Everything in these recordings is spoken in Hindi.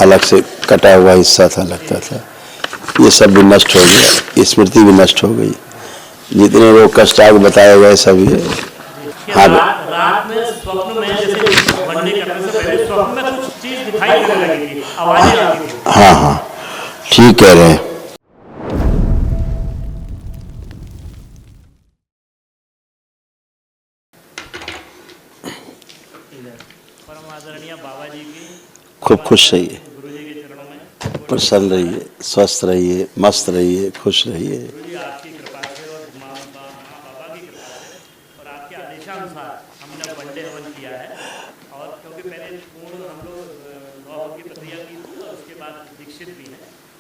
अलग से कटा हुआ हिस्सा था लगता था, ये सब भी नष्ट हो गया, स्मृति भी नष्ट हो गई। जितने रोग कष्ट आगे बताए गए सब ये। हाँ, रात में स्वप्न में जैसे वनडे करने से पहले स्वप्न में कुछ चीज दिखाई देने लगी थी, आवाजें आती थी। हाँ हाँ, ठीक कह रहे हैं। परम आदरणीय बाबा जी की खूब खुश रहिए, गुरु जी के चरणों में प्रसन्न रहिए, स्वस्थ रहिए, मस्त रहिए, खुश रहिए। गुरु जी आपकी कृपा से और माँ बाबा की कृपा से और आपके आदेशानुसार हमने वनडे हवन किया है। और क्योंकि पहले पूर्ण हम लोग नौहव की प्रक्रिया की थी और उसके बाद दीक्षित भी है।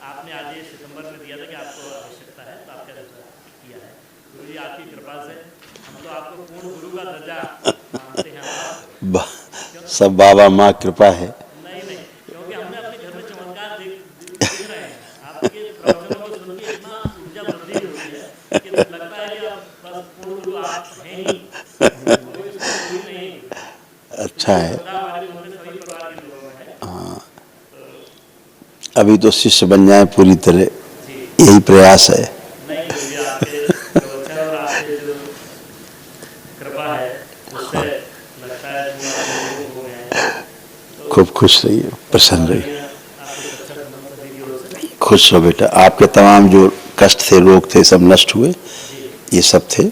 आपने आदेश सितंबर में दिया था कि आपको आवश्यकता है, तो आपके अनुसार किया है। गुरु जी आपकी कृपा से हम तो आपको पूर्ण गुरु का दर्जा मानते हैं। सब बाबा माँ कृपा है। नहीं, क्योंकि हमने अपने घर में चमत्कार देख रहे हैं। आपके प्रवचनों को सुन के इतना ऊर्जा वृद्धि होती है कि लगता है कि आप बस पूर्ण गुरु आप हैं ही, कोई उसका गुरु नहीं। अच्छा है। हमारे घर में सभी प्रकार के लोग हैं। हाँ, अभी तो शिष्य बन जाए पूरी तरह, यही प्रयास है। नहीं गुरु जी, आपके प्रवचन और आपके जो कृपा है उससे लगता है कि आप लोग हो गए हैं। खूब खुश रहिए, प्रसन्न रहिए, खुश हो बेटा। आपके तमाम जो कष्ट थे, रोग थे, सब नष्ट हुए, ये सब थे।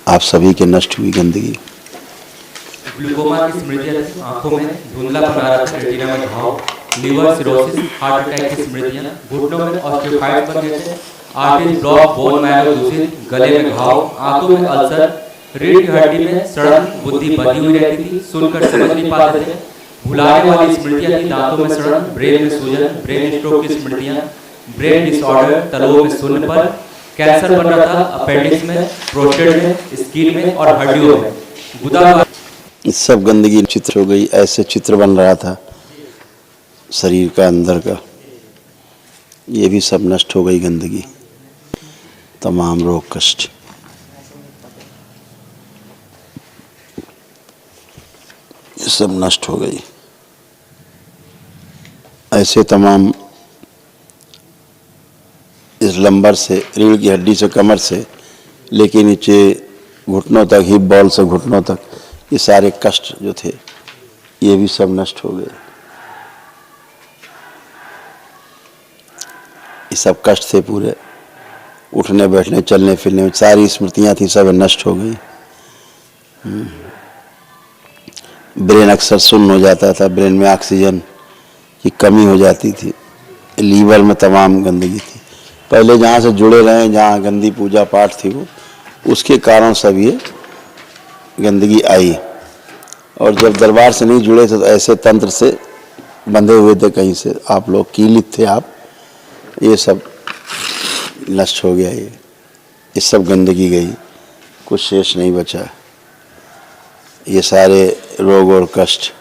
आप सभी के नष्ट हुई गंदगी। ग्लूकोमा की स्मृतियां थी, आंखों में धुंधलापन आ रहा था, रेटिना में घाव, लीवर सिरोसिस, हार्ट अटैक की स्मृतियां, घुटनों में ऑस्टियोफाइट्स बन गए थे, आर्टरी ब्लॉक, बोन मैरो दूषित, गले में घाव, आंखों में अल्सर, रीढ़ की हड्डी में सड़न, बुद्धि बधी हुई रहती थी, सुनकर समझ नहीं पाते थे, भुलाने वाली स्मृतियां थी, दांतों में सड़न, ब्रेन में सूजन, ब्रेन स्ट्रोक की स्मृतियां, ब्रेन डिसऑर्डर, तलवों में सुन्नपन, कैंसर बन रहा था अपेंडिक्स में, प्रोस्टेट में, स्किन में और हड्डियों में, गुदा इस सब गंदगी चित्र हो गई। ऐसे चित्र बन रहा था शरीर का अंदर का, ये भी सब नष्ट हो गई गंदगी, तमाम रोग कष्ट। ये सब नष्ट हो गई। ऐसे तमाम इस लंबर से, रीढ़ की हड्डी से, कमर से लेके नीचे घुटनों तक, हिप बॉल से घुटनों तक, ये सारे कष्ट जो थे ये भी सब नष्ट हो गए। ये सब कष्ट थे पूरे, उठने बैठने चलने फिरने में सारी स्मृतियां थी, सब नष्ट हो गई। ब्रेन अक्सर सुन्न हो जाता था, ब्रेन में ऑक्सीजन की कमी हो जाती थी, लीवर में तमाम गंदगी थी। पहले जहाँ से जुड़े रहे, जहाँ गंदी पूजा पाठ थी वो, उसके कारण सब ये गंदगी आई। और जब दरबार से नहीं जुड़े थे तो ऐसे तंत्र से बंधे हुए थे, कहीं से आप लोग कीलित थे आप, ये सब नष्ट हो गया। ये सब गंदगी गई, कुछ शेष नहीं बचा। ये सारे रोग और कष्ट,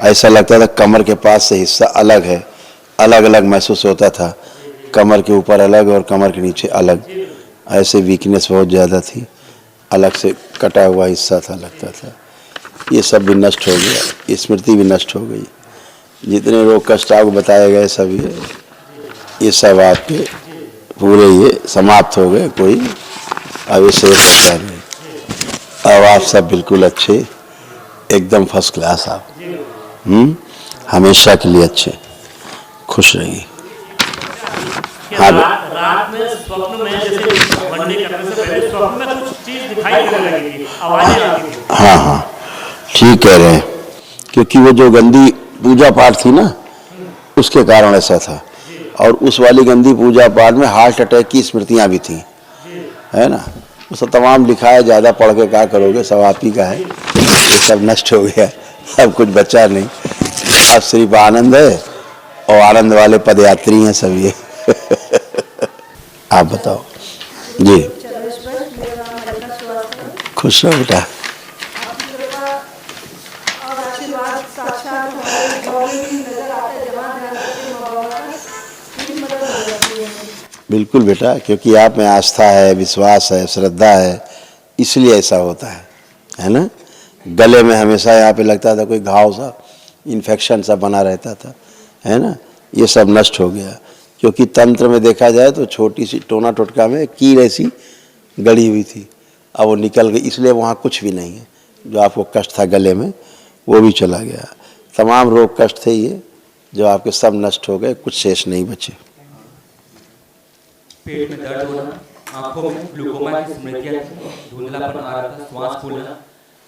ऐसा लगता था कमर के पास से हिस्सा अलग है, अलग अलग महसूस होता था, कमर के ऊपर अलग और कमर के नीचे अलग। ऐसे वीकनेस बहुत ज़्यादा थी, अलग से कटा हुआ हिस्सा था लगता था। ये सब भी नष्ट हो गया, स्मृति भी नष्ट हो गई। जितने रोग कष्ट आपको बताए गए सब ये सब आपके पूरे ये समाप्त हो गए, कोई अवशेष बचा नहीं। अब आप सब बिल्कुल अच्छे, एकदम फर्स्ट क्लास आप, हमेशा के लिए अच्छे, खुश रहिए। हाँ, रात में स्वप्न में जैसे वनडे करने से पहले स्वप्न में कुछ चीज दिखाई देने लगी थी, आवाजें आती थी। हाँ हाँ, ठीक कह रहे हैं, क्योंकि वो जो गंदी पूजा पाठ थी ना, उसके कारण ऐसा था। और उस वाली गंदी पूजा पाठ में हार्ट अटैक की स्मृतियां भी थी, है ना। उसका तमाम लिखा है, ज़्यादा पढ़ के क्या करोगे, सब आप ही का है। ये सब नष्ट हो गया, अब कुछ बचा नहीं। अब सिर्फ आनंद है, और आनंद वाले पदयात्री हैं सब ये। आप बताओ जी। खुश रहो बेटा। बिल्कुल बेटा, क्योंकि आप में आस्था है, विश्वास है, श्रद्धा है, इसलिए ऐसा होता है ना। गले में हमेशा यहाँ पे लगता था कोई घाव सा, इन्फेक्शन सा बना रहता था, है ना, ये सब नष्ट हो गया। क्योंकि तंत्र में देखा जाए तो छोटी सी टोना टोटका में कील ऐसी गड़ी हुई थी, अब वो निकल गई, इसलिए वहाँ कुछ भी नहीं है। जो आपको कष्ट था गले में वो भी चला गया। तमाम रोग कष्ट थे ये जो आपके सब नष्ट हो गए, कुछ शेष नहीं बचे। पेट में दर्द होना, आंखों में ग्लूकोमा की स्मृतियां थी, धुंधलापन आ रहा था, श्वास फूलना,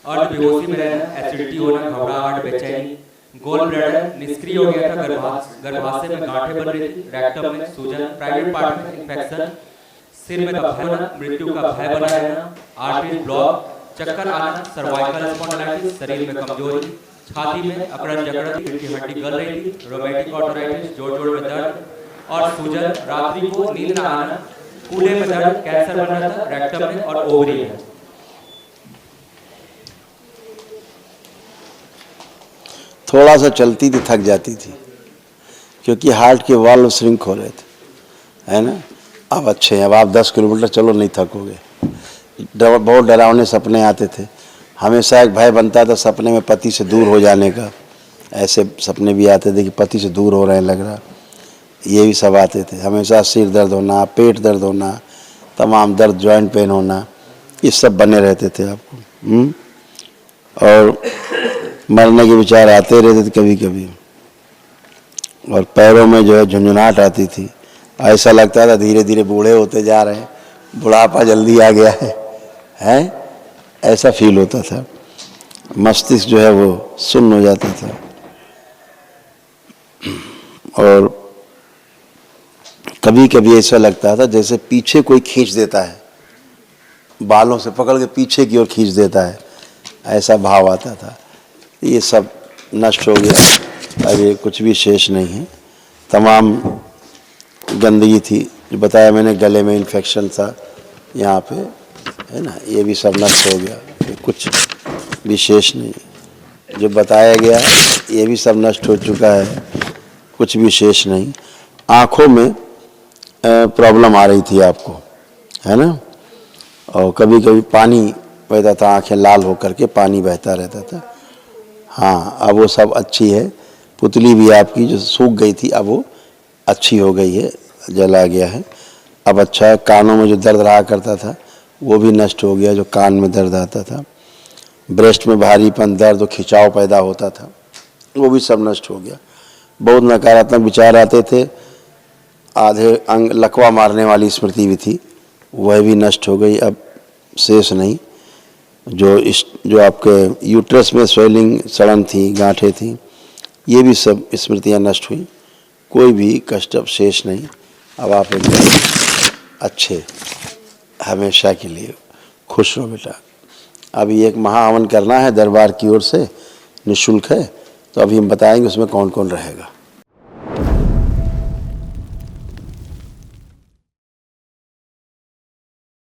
अर्ध बेहोशी में रहना, एसिडिटी होना, घबराहट, बेचैनी, गोल ब्लैडर निष्क्रिय हो गया था, गर्भाशय में गांठें बन रही थी, रेक्टम में सूजन, प्राइवेट पार्ट में इन्फेक्शन, सिर में दर्द होना, मृत्यु का भय बना रहना, आर्टरी ब्लॉक, चक्कर आना, सर्वाइकल स्पॉन्डिलाइटिस, शरीर में कमजोरी, छाती में अकड़न जकड़न, रीढ़ की हड्डी गल रही थी, रोमेटिक आर्थराइटिस, जोड़ में दर्द और सूजन, रात्रि को नींद न आना, कूल्हे में दर्द, कैंसर बन रहा था रेक्टम में और ओवरी में। थोड़ा सा चलती थी थक जाती थी, क्योंकि हार्ट के वाल्व श्रिंक हो रहे थे, है ना। अब अच्छे हैं, अब आप 10 किलोमीटर चलो नहीं थकोगे। बहुत डरावने सपने आते थे, हमेशा एक भय बनता था सपने में पति से दूर हो जाने का। ऐसे सपने भी आते थे कि पति से दूर हो रहे हैं लग रहा, ये भी सब आते थे। हमेशा सिर दर्द होना, पेट दर्द होना, तमाम दर्द, जॉइंट पेन होना, ये सब बने रहते थे आपको। और मरने के विचार आते रहते थे कभी कभी, और पैरों में जो है झुंझुनाहट आती थी। ऐसा लगता था धीरे धीरे बूढ़े होते जा रहे हैं, बुढ़ापा जल्दी आ गया है, ऐसा फील होता था। मस्तिष्क जो है वो सुन्न हो जाता था, और कभी कभी ऐसा लगता था जैसे पीछे कोई खींच देता है, बालों से पकड़ के पीछे की ओर खींच देता है, ऐसा भाव आता था। ये सब नष्ट हो गया, अब ये कुछ भी शेष नहीं है। तमाम गंदगी थी जो बताया मैंने, गले में इन्फेक्शन था यहाँ पे, है ना, ये भी सब नष्ट हो गया, ये कुछ भी शेष नहीं। जो बताया गया ये भी सब नष्ट हो चुका है, कुछ भी शेष नहीं। आँखों में प्रॉब्लम आ रही थी आपको, है ना, और कभी कभी पानी बहता था, आँखें लाल होकर के पानी बहता रहता था। हाँ, अब वो सब अच्छी है। पुतली भी आपकी जो सूख गई थी अब वो अच्छी हो गई है, जला गया है, अब अच्छा है। कानों में जो दर्द रहा करता था वो भी नष्ट हो गया, जो कान में दर्द आता था। ब्रेस्ट में भारीपन, दर्द और खिंचाव पैदा होता था, वो भी सब नष्ट हो गया। बहुत नकारात्मक विचार आते थे, आधे अंग लकवा मारने वाली स्मृति भी थी, वह भी नष्ट हो गई, अब शेष नहीं। जो आपके यूट्रस में स्वेलिंग, सड़न थी, गांठें थी, ये भी सब स्मृतियाँ नष्ट हुई, कोई भी कष्ट अब शेष नहीं। अब आप एकदम अच्छे, हमेशा के लिए खुश हो बेटा। अभी एक महाहवन करना है दरबार की ओर से, निःशुल्क है, तो अभी हम बताएंगे उसमें कौन कौन रहेगा।